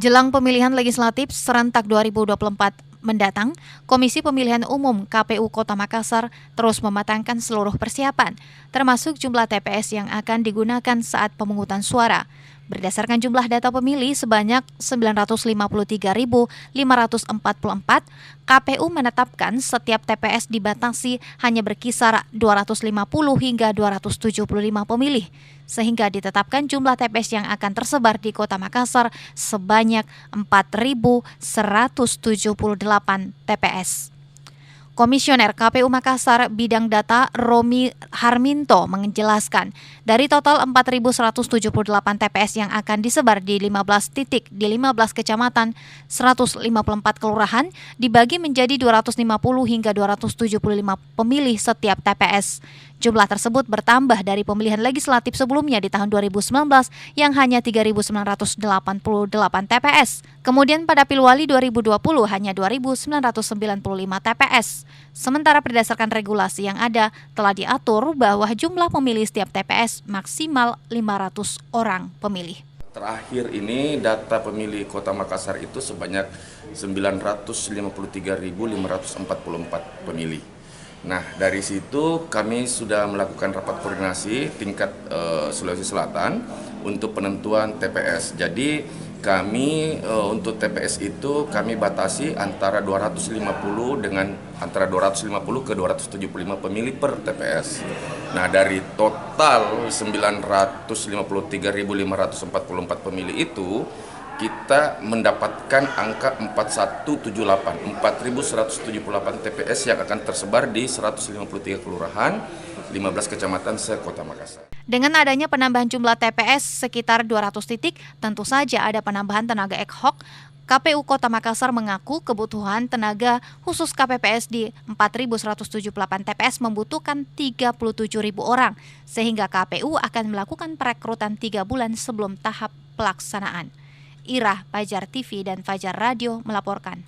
Jelang pemilihan legislatif serentak 2024 mendatang, Komisi Pemilihan Umum KPU Kota Makassar terus mematangkan seluruh persiapan, termasuk jumlah TPS yang akan digunakan saat pemungutan suara. Berdasarkan jumlah data pemilih sebanyak 953.544, KPU menetapkan setiap TPS dibatasi hanya berkisar 250 hingga 275 pemilih, sehingga ditetapkan jumlah TPS yang akan tersebar di Kota Makassar sebanyak 4.178 TPS. Komisioner KPU Makassar Bidang Data Romi Harminto menjelaskan, dari total 4.178 TPS yang akan disebar di 15 titik di 15 kecamatan, 154 kelurahan dibagi menjadi 250 hingga 275 pemilih setiap TPS. Jumlah tersebut bertambah dari pemilihan legislatif sebelumnya di tahun 2019 yang hanya 3.988 TPS. Kemudian pada Pilwali 2020 hanya 2.995 TPS. Sementara berdasarkan regulasi yang ada, telah diatur bahwa jumlah pemilih setiap TPS maksimal 500 orang pemilih. Terakhir ini data pemilih Kota Makassar itu sebanyak 953.544 pemilih. Nah, dari situ kami sudah melakukan rapat koordinasi tingkat Sulawesi Selatan untuk penentuan TPS. Jadi kami untuk TPS itu kami batasi antara 250 ke 275 pemilih per TPS. Nah, dari total 953.544 pemilih itu kita mendapatkan angka 4.178 TPS yang akan tersebar di 153 kelurahan, 15 kecamatan se-Kota Makassar. Dengan adanya penambahan jumlah TPS sekitar 200 titik, tentu saja ada penambahan tenaga ad hoc. KPU Kota Makassar mengaku kebutuhan tenaga khusus KPPS di 4.178 TPS membutuhkan 37.000 orang, sehingga KPU akan melakukan perekrutan 3 bulan sebelum tahap pelaksanaan. Irah, Fajar TV dan Fajar Radio melaporkan.